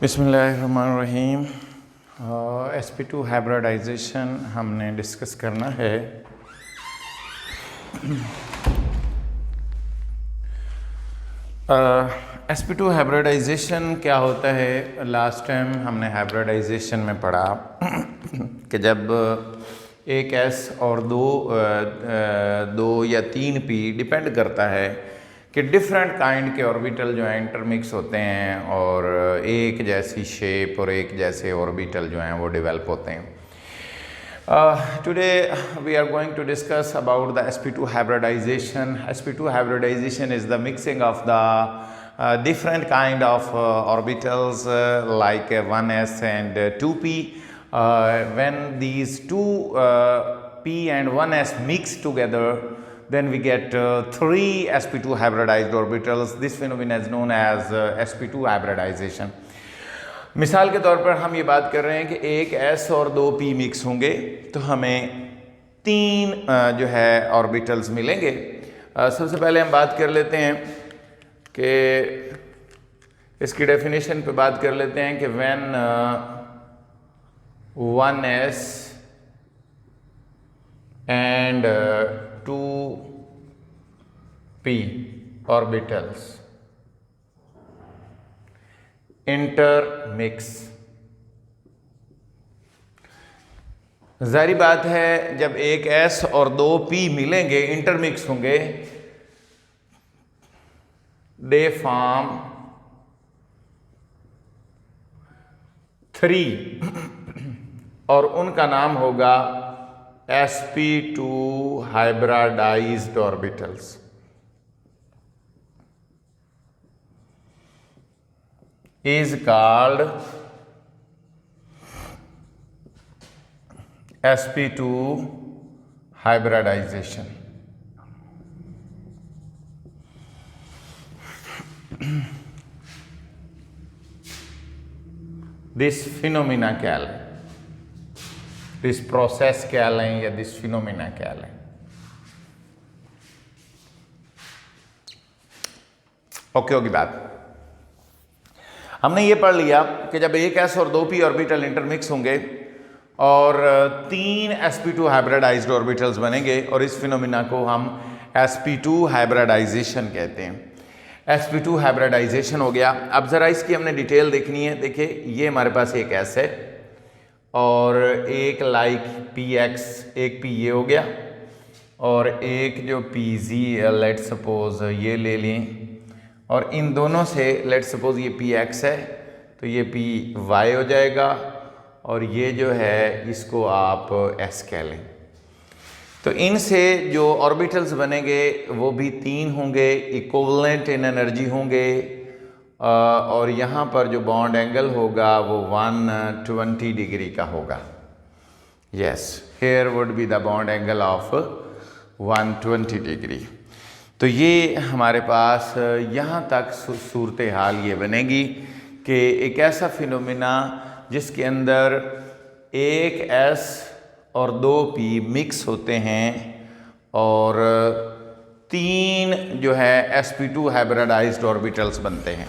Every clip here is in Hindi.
बिस्मिल्लाहिर्रहमानिर्रहीम। sp2 हाइब्रिडाइजेशन हमने डिस्कस करना है। sp2 हाइब्रिडाइजेशन क्या होता है? लास्ट टाइम हमने हाइब्रिडाइजेशन में पढ़ा कि जब एक s और दो या तीन p डिपेंड करता है कि डिफरेंट काइंड के ऑर्बिटल जो हैं इंटरमिक्स होते हैं और एक जैसी शेप और एक जैसे ऑर्बिटल जो हैं वो डेवलप होते हैं। Today we are going to discuss about the sp2 hybridization. sp2 hybridization is the mixing of the different kind of orbitals like 1s and 2p. When these two p and 1s mix together, then we get three sp2 hybridized orbitals. This phenomenon is known as sp2 hybridization. मिसाल के तौर पर हम ये बात कर रहे हैं कि एक s और दो p मिक्स होंगे तो हमें तीन जो है ऑर्बिटल्स मिलेंगे। सबसे पहले हम बात कर लेते हैं कि इसकी डेफिनेशन पे बात कर लेते हैं कि when 1s and 2p orbitals intermix। जाहिर बात है जब एक s और दो p मिलेंगे, इंटरमिक्स होंगे, दे फॉर्म 3 और उनका नाम होगा sp2 hybridized orbitals। is called sp2 hybridization। This phenomena क्या है, दिस प्रोसेस क्या लें या दिस फिनोमिना क्या लें? ओके होगी बात। हमने ये पढ़ लिया कि जब एक s और दो p ऑर्बिटल इंटरमिक्स होंगे और तीन sp2 हाइब्रिडाइज्ड ऑर्बिटल्स बनेंगे और इस फिनोमिना को हम sp2 हाइब्रिडाइजेशन कहते हैं। sp2 हाइब्रिडाइजेशन हो गया। अब ज़रा इसकी हमने डिटेल देखनी है। देखिए ये हमारे पास एक s है और एक लाइक px, एक p ये हो गया और एक जो pz लेट सपोज ये ले लें और इन दोनों से लेट सपोज ये px है तो ये py हो जाएगा और ये जो है इसको आप s कह लें। तो इनसे जो ऑर्बिटल्स बनेंगे वो भी तीन होंगे, इक्विवेलेंट इन एनर्जी होंगे और यहाँ पर जो बॉन्ड एंगल होगा वो 120 डिग्री का होगा। Yes, here would be the bond angle of 120 degree. तो ये हमारे पास यहाँ तक सूरत हाल ये बनेगी कि एक ऐसा फिनोमिना जिसके अंदर एक s और दो p मिक्स होते हैं और तीन जो है sp2 हाइब्रिडाइज्ड ऑर्बिटल्स बनते हैं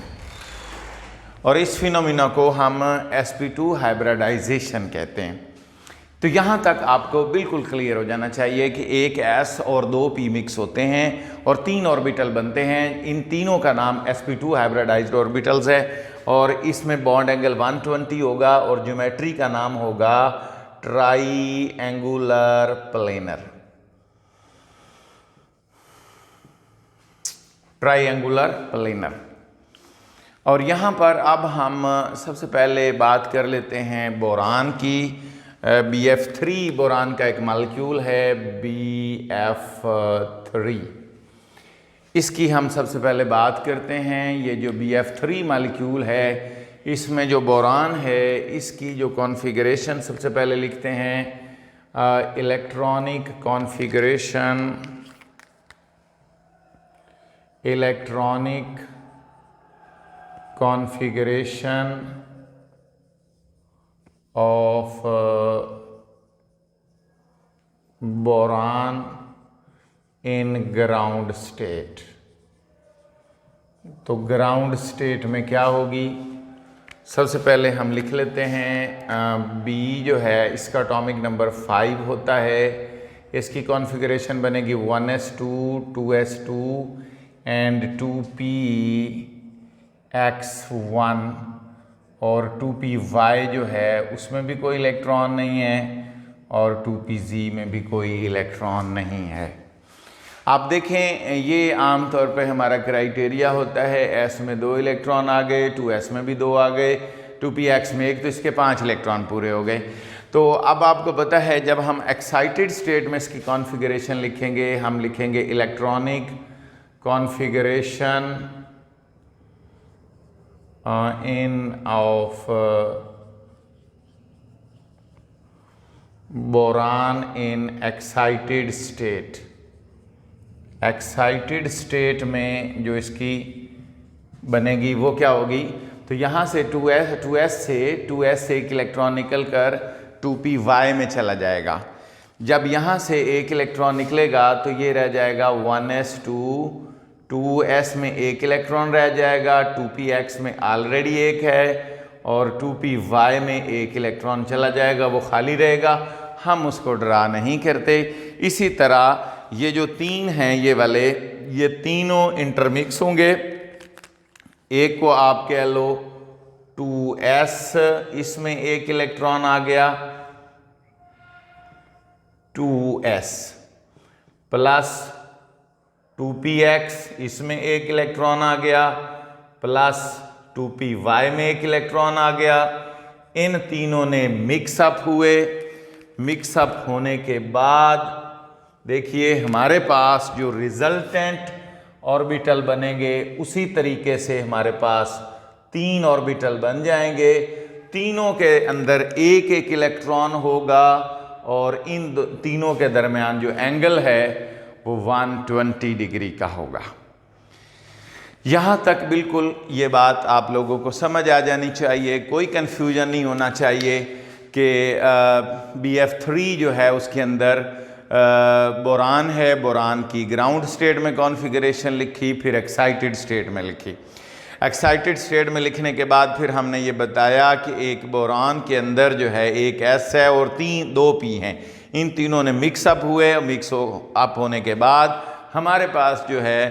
और इस फिनोमिना को हम sp2 हाइब्रिडाइजेशन कहते हैं। तो यहाँ तक आपको बिल्कुल क्लियर हो जाना चाहिए कि एक s और दो p मिक्स होते हैं और तीन ऑर्बिटल बनते हैं। इन तीनों का नाम sp2 हाइब्रिडाइज्ड ऑर्बिटल्स है और इसमें बॉन्ड एंगल 120 होगा और ज्योमेट्री का नाम होगा ट्राईएंगुलर प्लेनर। Triangular planar. और यहाँ पर अब हम सबसे पहले बात कर लेते हैं बोरान की। BF3 बोरान का एक मॉलिक्यूल है BF3। इसकी हम सबसे पहले बात करते हैं। ये जो BF3 मॉलिक्यूल है इसमें जो बोरान है इसकी जो कॉन्फ़िगरेशन सबसे पहले लिखते हैं electronic configuration, electronic configuration of boron in ground state. तो ग्राउंड स्टेट में क्या होगी? सबसे पहले हम लिख लेते हैं बी जो है इसका एटॉमिक नंबर 5 होता है। इसकी कॉन्फ़िगरेशन बनेगी 1s2 2s2 एंड 2px1 और 2py जो है उसमें भी कोई इलेक्ट्रॉन नहीं है और 2pz में भी कोई इलेक्ट्रॉन नहीं है। आप देखें ये आम तौर पे हमारा क्राइटेरिया होता है, s में 2 इलेक्ट्रॉन आ गए, 2s में भी 2 आ गए, 2px में 1, तो इसके 5 इलेक्ट्रॉन पूरे हो गए। तो अब आपको पता है जब हम एक्साइटेड स्टेट में इसकी कॉन्फ़िगरेशन लिखेंगे, हम लिखेंगे electronic configuration in of boron in excited state. Excited state में जो इसकी बनेगी वो क्या होगी, तो यहाँ से 2s से एक इलेक्ट्रॉन निकल कर 2py में चला जाएगा। जब यहाँ से एक इलेक्ट्रॉन निकलेगा तो ये रह जाएगा 1s2, 2s में एक इलेक्ट्रॉन रह जाएगा, 2px में ऑलरेडी एक है और 2py में एक इलेक्ट्रॉन चला जाएगा, वो खाली रहेगा, हम उसको ड्रा नहीं करते। इसी तरह ये जो 3 हैं ये वाले, ये तीनों इंटरमिक्स होंगे। एक को आप कह लो 2s, इसमें एक इलेक्ट्रॉन आ गया 2s, प्लस 2px, इसमें एक इलेक्ट्रॉन आ गया, प्लस 2py में एक इलेक्ट्रॉन आ गया। इन तीनों ने मिक्सअप हुए। मिक्सअप होने के बाद देखिए हमारे पास जो रिजल्टेंट ऑर्बिटल बनेंगे उसी तरीके से हमारे पास 3 ऑर्बिटल बन जाएंगे। तीनों के अंदर एक एक इलेक्ट्रॉन होगा और इन तीनों के दरमियान जो एंगल है वो 120 डिग्री का होगा। यहाँ तक बिल्कुल ये बात आप लोगों को समझ आ जानी चाहिए, कोई कन्फ्यूजन नहीं होना चाहिए कि BF3 जो है उसके अंदर बोरान है, बोरान की ग्राउंड स्टेट में कॉन्फ़िगरेशन लिखी, फिर एक्साइटेड स्टेट में लिखी। एक्साइटेड स्टेट में लिखने के बाद फिर हमने ये बताया कि एक बोरान के अंदर जो है एक S है और 2 P हैं। इन तीनों ने मिक्सअप हुए, मिक्स अप होने के बाद हमारे पास जो है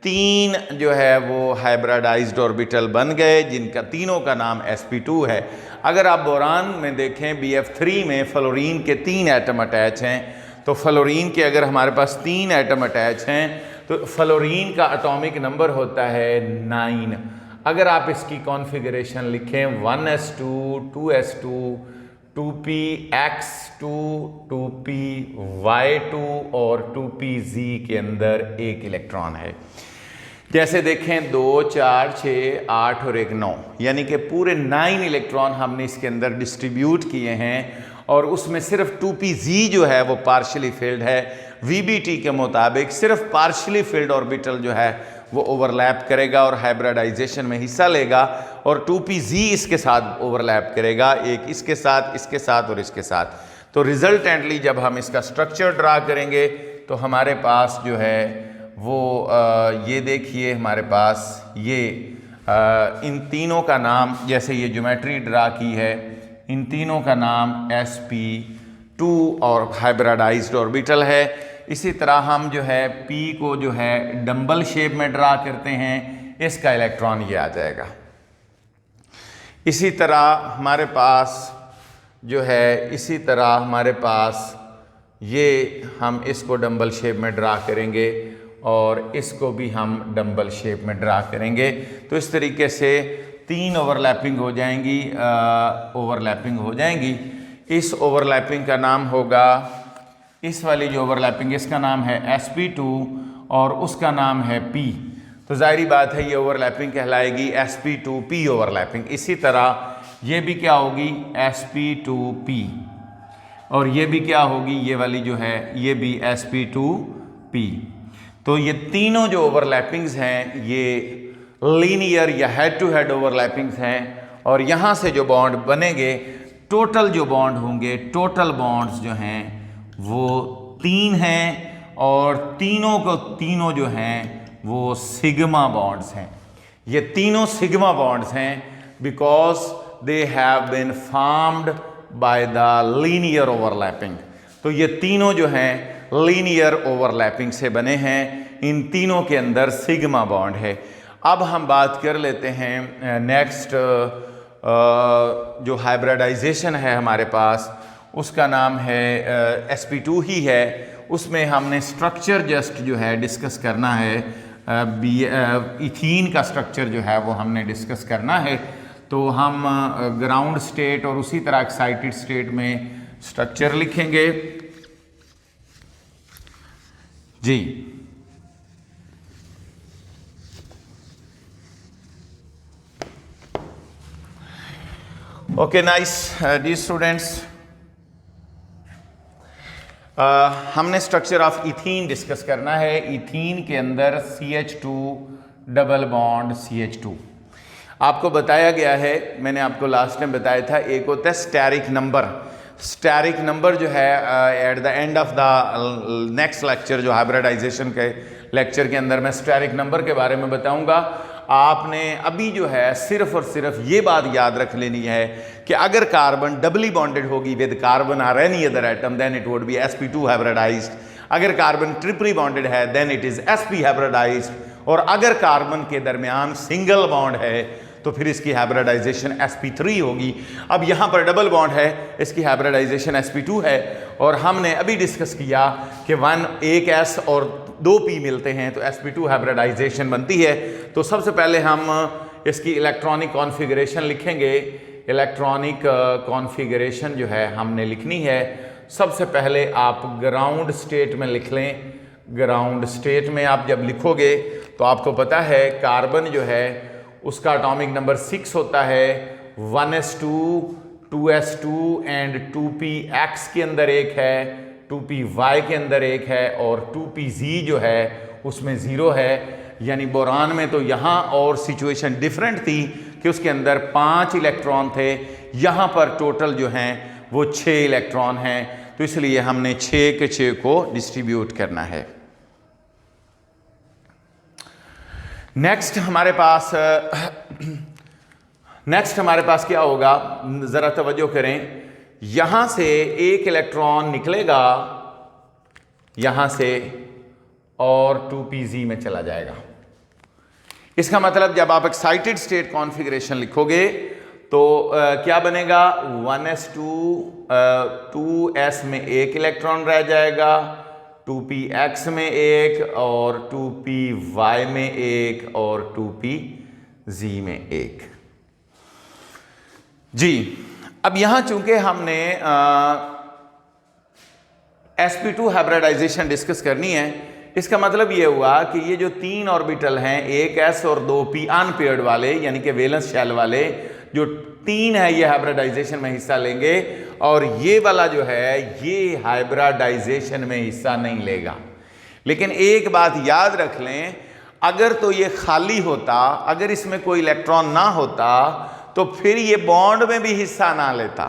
3 जो है वो हाइब्रिडाइज्ड ऑर्बिटल बन गए, जिनका तीनों का नाम sp2 है। अगर आप बोरान में देखें BF3 में फ्लोरीन के 3 एटम अटैच हैं, तो फ्लोरीन के अगर हमारे पास 3 एटम अटैच हैं तो फ्लोरीन का एटॉमिक नंबर होता है 9। अगर आप इसकी कॉन्फ़िगरेशन लिखें 1s2, 2s2, 2px2, 2py2 और 2pz के अंदर एक इलेक्ट्रॉन है। जैसे देखें 2, 4, 6, 8 और 1 9, यानी कि पूरे 9 इलेक्ट्रॉन हमने इसके अंदर डिस्ट्रीब्यूट किए हैं और उसमें सिर्फ 2pz जो है वो पार्शियली फिल्ड है। VBT के मुताबिक सिर्फ पार्शियली फिल्ड ऑर्बिटल जो है वो ओवरलैप करेगा और हाइब्रिडाइजेशन में हिस्सा लेगा और 2pz इसके साथ ओवरलैप करेगा, एक इसके साथ और इसके साथ। तो रिजल्टेंटली जब हम इसका स्ट्रक्चर ड्रा करेंगे तो हमारे पास जो है वो ये देखिए हमारे पास ये इन तीनों का नाम, जैसे ये ज्योमेट्री ड्रा की है, इन तीनों का नाम sp2 और हाइब्रिडाइज्ड ऑर्बिटल है। इसी तरह हम जो है p को जो है डंबल शेप में ड्रा करते हैं, इसका इलेक्ट्रॉन ये आ जाएगा। इसी तरह हमारे पास जो है, इसी तरह हमारे पास ये हम इसको डंबल शेप में ड्रा करेंगे और इसको भी हम डंबल शेप में ड्रा करेंगे। तो इस तरीके से 3 ओवरलैपिंग हो जाएंगी। इस ओवरलैपिंग का नाम होगा, इस वाली जो ओवरलैपिंग इसका नाम है sp2 और उसका नाम है p। तो जाहिर बात है ये ओवरलैपिंग कहलाएगी sp2p ओवरलैपिंग। इसी तरह ये भी क्या होगी sp2p और ये भी क्या होगी, ये वाली जो है ये भी sp2p। तो ये तीनों जो ओवरलैपिंग्स हैं ये लीनियर या हेड टू हेड ओवरलैपिंग्स हैं और यहाँ से जो बॉन्ड बनेंगे, टोटल जो बॉन्ड होंगे, टोटल बॉन्ड्स जो हैं वो 3 हैं और तीनों जो हैं वो सिग्मा बॉन्ड्स हैं। ये तीनों सिग्मा बॉन्ड्स हैं। Because they have been formed by the linear overlapping. तो ये तीनों जो हैं लीनियर ओवरलैपिंग से बने हैं, इन तीनों के अंदर सिग्मा बॉन्ड है। अब हम बात कर लेते हैं नेक्स्ट जो हाइब्रिडाइजेशन है हमारे पास, उसका नाम है sp2 ही है। उसमें हमने स्ट्रक्चर जस्ट जो है डिस्कस करना है, इथीन का स्ट्रक्चर जो है वो हमने डिस्कस करना है। तो हम ग्राउंड स्टेट और उसी तरह एक्साइटेड स्टेट में स्ट्रक्चर लिखेंगे जी। ओके नाइस डी स्टूडेंट्स, हमने स्ट्रक्चर ऑफ इथीन डिस्कस करना है। इथीन के अंदर CH2 डबल बॉन्ड CH2 आपको बताया गया है, मैंने आपको लास्ट टाइम बताया था। एक होता है स्टेरिक नंबर। स्टेरिक नंबर जो है at the end of the next lecture, जो हाइब्रिडाइजेशन के लेक्चर के अंदर मैं स्टेरिक नंबर के बारे में बताऊंगा। आपने अभी जो है सिर्फ और सिर्फ ये बात याद रख लेनी है कि अगर कार्बन डबली बॉन्डेड होगी विद कार्बन और any other atom then it would be sp2 hybridised. अगर कार्बन ट्रिपली बॉन्डेड है then it is sp hybridised. और अगर कार्बन के दरमियान सिंगल बॉन्ड है तो फिर इसकी हाइब्रिडाइजेशन sp3 होगी। अब यहाँ पर डबल बॉन्ड है, इसकी हाइब्रिडाइजेशन sp2 है। और हमने अभी डिस्कस किया कि एक S और 2 P मिलते हैं तो sp2 हाइब्रिडाइजेशन बनती है। तो सबसे पहले हम इसकी इलेक्ट्रॉनिक कॉन्फ़िगरेशन लिखेंगे। इलेक्ट्रॉनिक कॉन्फ़िगरेशन जो है हमने लिखनी है। सबसे पहले आप ग्राउंड स्टेट में लिख लें। ग्राउंड स्टेट में आप जब लिखोगे तो आपको पता है कार्बन जो है उसका एटॉमिक नंबर 6 होता है। 1s2 2s2 एंड 2px के अंदर एक है, 2py के अंदर एक है और 2pz जो है उसमें 0 है। यानी बोरान में तो यहाँ और सिचुएशन डिफरेंट थी कि उसके अंदर 5 इलेक्ट्रॉन थे, यहाँ पर टोटल जो हैं वो 6 इलेक्ट्रॉन हैं। तो इसलिए हमने 6 के 6 को डिस्ट्रीब्यूट करना है। नेक्स्ट हमारे पास क्या होगा, जरा तवज्जो करें। यहां से एक इलेक्ट्रॉन निकलेगा यहां से और 2pz में चला जाएगा। इसका मतलब जब आप एक्साइटेड स्टेट कॉन्फ़िगरेशन लिखोगे तो क्या बनेगा, 1s2 2s में एक इलेक्ट्रॉन रह जाएगा, 2px में एक और 2py में एक और 2pz में एक जी। अब यहां चूंकि हमने sp2 हाइब्रिडाइजेशन डिस्कस करनी है, इसका मतलब यह हुआ कि ये जो 3 ऑर्बिटल हैं, एक s और 2p अनपेयर्ड वाले यानी कि वैलेंस शेल वाले जो 3 है, ये हाइब्रिडाइजेशन में हिस्सा लेंगे और ये वाला जो है ये हाइब्रिडाइजेशन में हिस्सा नहीं लेगा। लेकिन एक बात याद रख लें, अगर तो ये खाली होता, अगर इसमें कोई इलेक्ट्रॉन ना होता तो फिर ये बॉन्ड में भी हिस्सा ना लेता।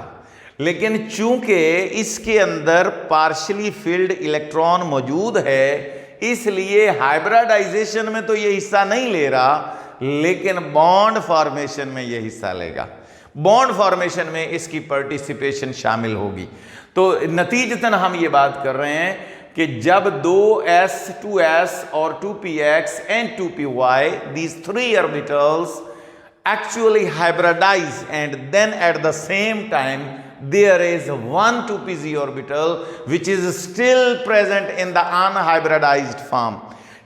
लेकिन चूंकि इसके अंदर पार्शियली फिल्ड इलेक्ट्रॉन मौजूद है इसलिए हाइब्रिडाइजेशन में तो ये हिस्सा नहीं ले रहा, लेकिन बॉन्ड फॉर्मेशन में ये हिस्सा लेगा। बॉन्ड फॉर्मेशन में इसकी पार्टिसिपेशन शामिल होगी। तो नतीजतन हम ये बात कर रहे हैं कि जब 2s 2s और 2px and 2py these 3 orbitals actually hybridize and then at the same time there is one 2pz orbital which is still present in the unhybridized form।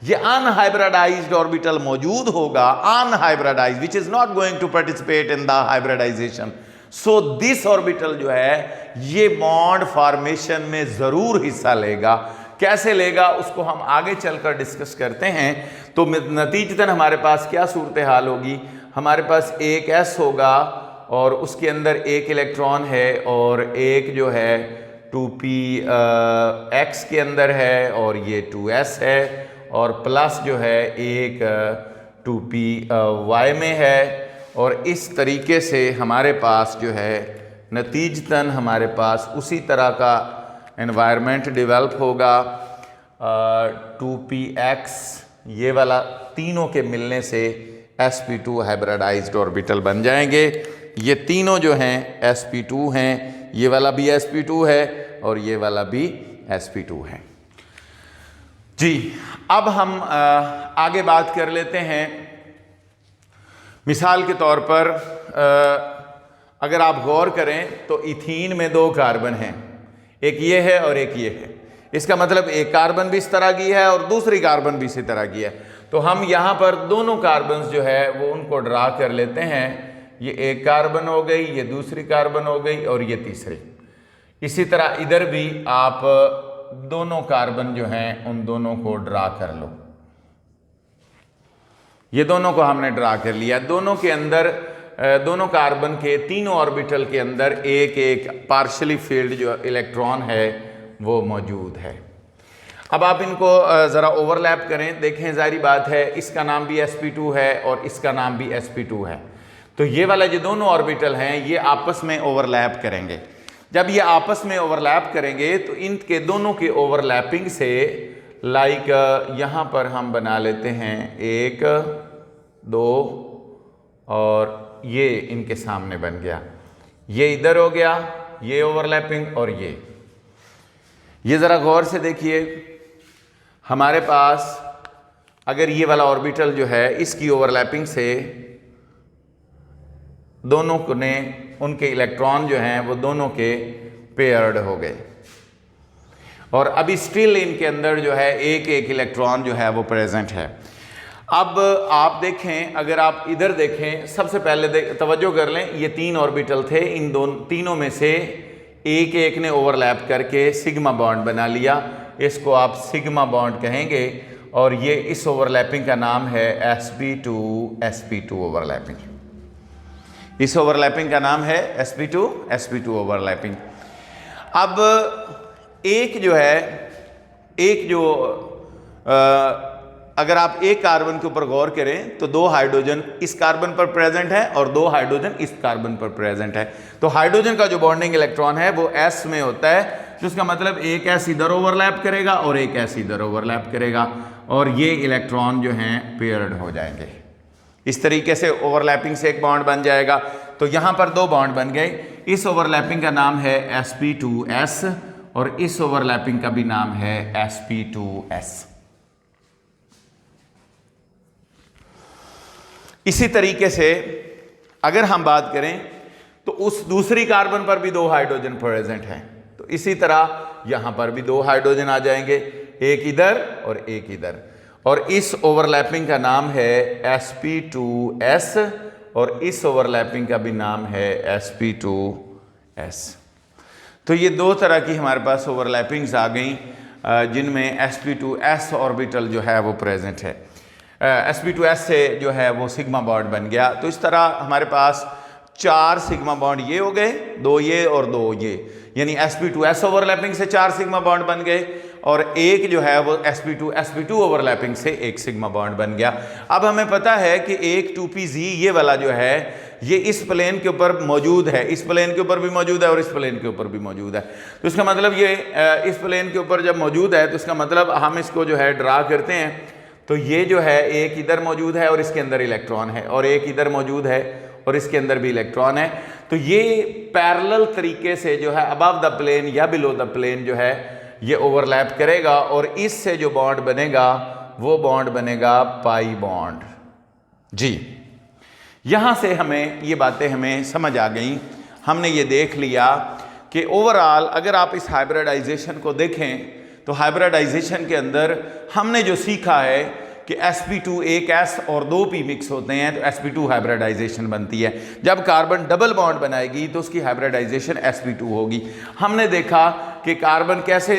ये अनहाइब्रिडाइज्ड ऑर्बिटल मौजूद होगा, unhybridised which is not going to participate in the hybridisation. So this orbital जो है ये बॉन्ड फॉर्मेशन में जरूर हिस्सा लेगा। कैसे लेगा उसको हम आगे चलकर डिस्कस करते हैं। तो नतीजतन हमारे पास क्या सूरत हाल होगी, हमारे पास एक s होगा और उसके अंदर एक इलेक्ट्रॉन है और एक जो है 2px के अंदर है और ये 2s है और प्लस जो है एक 2py में है। और इस तरीके से हमारे पास जो है नतीजतन हमारे पास उसी तरह का एनवायरनमेंट डेवलप होगा। 2px ये वाला तीनों के मिलने से sp2 हाइब्रिडाइज्ड ऑर्बिटल बन जाएंगे। ये तीनों जो हैं sp2 हैं, ये वाला भी sp2 है और ये वाला भी sp2 है जी। अब हम आगे बात कर लेते हैं। मिसाल के तौर पर अगर आप गौर करें तो इथीन में 2 कार्बन हैं, एक ये है और एक ये है। इसका मतलब एक कार्बन भी इस तरह की है और दूसरी कार्बन भी इसी तरह की है। तो हम यहाँ पर दोनों कार्बन जो है वो उनको ड्रा कर लेते हैं। ये एक कार्बन हो गई, ये दूसरी कार्बन हो गई और ये तीसरी। इसी तरह इधर भी आप दोनों कार्बन जो हैं उन दोनों को ड्रा कर लो। ये दोनों को हमने ड्रा कर लिया। दोनों के अंदर, दोनों कार्बन के तीनों ऑर्बिटल के अंदर एक एक पार्शियली फील्ड जो इलेक्ट्रॉन है वो मौजूद है। अब आप इनको ज़रा ओवरलैप करें, देखें जाहिर बात है इसका नाम भी sp2 है और इसका नाम भी sp2 है। तो ये वाला जो दोनों ऑर्बिटल हैं ये आपस में ओवरलैप करेंगे। जब ये आपस में ओवरलैप करेंगे तो इनके दोनों के ओवरलैपिंग से लाइक यहाँ पर हम बना लेते हैं 1 2 और ये इनके सामने बन गया। ये इधर हो गया, ये ओवरलैपिंग और ये ज़रा गौर से देखिए। हमारे पास अगर ये वाला ऑर्बिटल जो है इसकी ओवरलैपिंग से दोनों ने, उनके इलेक्ट्रॉन जो हैं वो दोनों के पेयर्ड हो गए और अभी स्टिल इनके अंदर जो है एक एक इलेक्ट्रॉन जो है वो प्रेजेंट है। अब आप देखें, अगर आप इधर देखें, सबसे पहले तवज्जो कर लें, ये 3 ऑर्बिटल थे। इन तीनों में से एक एक ने ओवरलैप करके सिग्मा बॉन्ड बना लिया। इसको आप सिग्मा बॉन्ड कहेंगे और ये इस ओवरलैपिंग का नाम है sp2 ओवरलैपिंग। इस ओवरलैपिंग का नाम है sp2 ओवरलैपिंग। अब एक जो अगर आप एक कार्बन के ऊपर गौर करें तो 2 हाइड्रोजन इस कार्बन पर प्रेजेंट है और 2 हाइड्रोजन इस कार्बन पर प्रेजेंट है। तो हाइड्रोजन का जो बॉन्डिंग इलेक्ट्रॉन है वो s में होता है, जिसका मतलब एक s इधर ओवरलैप करेगा और एक s इधर ओवरलैप करेगा और ये इलेक्ट्रॉन जो हैं पेयर्ड हो जाएंगे। इस तरीके से ओवरलैपिंग से एक बॉन्ड बन जाएगा। तो यहाँ पर 2 बॉन्ड बन गए। इस ओवरलैपिंग का नाम है sp2s और इस ओवरलैपिंग का भी नाम है sp2s। इसी तरीके से अगर हम बात करें तो उस दूसरी कार्बन पर भी 2 हाइड्रोजन प्रेजेंट हैं। तो इसी तरह यहां पर भी 2 हाइड्रोजन आ जाएंगे, एक इधर और एक इधर, और इस ओवरलैपिंग का नाम है sp2s और इस ओवरलैपिंग का भी नाम है sp2s। तो ये 2 तरह की हमारे पास ओवरलैपिंग्स आ गई जिनमें sp2s ऑर्बिटल जो है वो प्रेजेंट है। sp2s से जो है वो सिग्मा बॉन्ड बन गया। तो इस तरह हमारे पास 4 सिग्मा बॉन्ड ये हो गए, 2 ये और 2 ये, यानी sp2s ओवरलैपिंग से 4 सिग्मा बॉन्ड बन गए और एक जो है वो sp2 ओवरलैपिंग से 1 सिग्मा बॉन्ड बन गया। अब हमें पता है कि एक 2pz ये वाला जो है ये इस प्लेन के ऊपर मौजूद है, इस प्लेन के ऊपर भी मौजूद है और इस प्लेन के ऊपर भी मौजूद है। तो इसका मतलब ये इस प्लेन के ऊपर जब मौजूद है तो इसका मतलब हम इसको जो है ड्रा करते हैं तो ये जो है एक इधर मौजूद है और इसके अंदर इलेक्ट्रॉन है और एक इधर मौजूद है और इसके अंदर भी इलेक्ट्रॉन है। तो ये पैरेलल तरीके से जो है अबव द प्लेन या बिलो द प्लेन जो है ये ओवरलैप करेगा और इससे जो बॉन्ड बनेगा वो बॉन्ड बनेगा पाई बॉन्ड जी। यहां से हमें ये बातें हमें समझ आ गई। हमने ये देख लिया कि ओवरऑल अगर आप इस हाइब्रिडाइजेशन को देखें तो हाइब्रिडाइजेशन के अंदर हमने जो सीखा है कि sp2 एक s और 2p मिक्स होते हैं तो sp2 हाइब्रिडाइजेशन बनती है। जब कार्बन डबल बॉन्ड बनाएगी तो उसकी हाइब्रिडाइजेशन sp2 होगी। हमने देखा कि कार्बन कैसे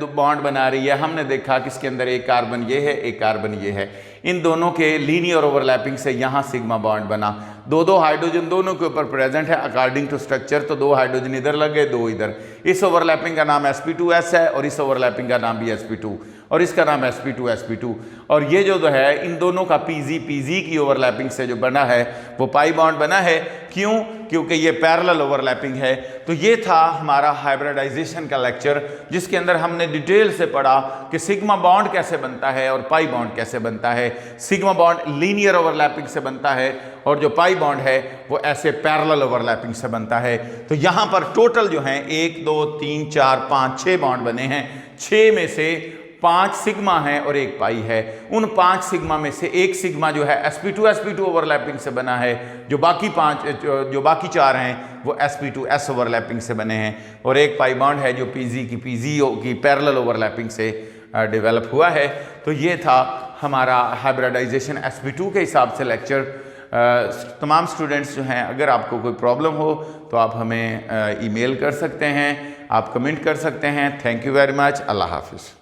बॉन्ड बना रही है। हमने देखा कि इसके अंदर एक कार्बन ये है, एक कार्बन ये है, इन दोनों के लीनियर ओवरलैपिंग से यहाँ सिग्मा बॉन्ड बना। दो दो हाइड्रोजन दोनों के ऊपर प्रेजेंट है अकॉर्डिंग टू स्ट्रक्चर, तो 2 हाइड्रोजन इधर लग गए, 2 इधर। इस ओवरलैपिंग का नाम sp2s है और इस ओवरलैपिंग का नाम भी sp2 और इसका नाम sp2 और ये जो है इन दोनों का pz की ओवरलैपिंग से जो बना है वो पाई बॉन्ड बना है। क्यों? क्योंकि ये पैरेलल ओवरलैपिंग है। तो ये था हमारा हाइब्रिडाइजेशन का लेक्चर, जिसके अंदर हमने डिटेल से पढ़ा कि सिग्मा बॉन्ड कैसे बनता है और पाई बॉन्ड कैसे बनता है। सिग्मा बॉन्ड लीनियर ओवरलैपिंग से बनता है और जो पाई बॉन्ड है वो ऐसे पैरेलल ओवरलैपिंग से बनता है। तो यहाँ पर टोटल जो है 1 2 3 4 5 6 बॉन्ड बने हैं। 6 में से 5 सिग्मा है और 1 पाई है। उन 5 सिग्मा में से 1 सिग्मा जो है sp2 ओवरलैपिंग से बना है, जो बाकी 4 हैं वो sp2s ओवरलैपिंग से बने हैं और 1 पाई बॉन्ड है जो pz की पैरेलल ओवरलैपिंग से डेवलप हुआ है। तो ये था हमारा हाइब्रिडाइजेशन sp2 के हिसाब से लेक्चर। तमाम स्टूडेंट्स जो हैं, अगर आपको कोई प्रॉब्लम हो तो आप हमें ईमेल कर सकते हैं, आप कमेंट कर सकते हैं। Thank you very much. अल्लाह हाफिज़।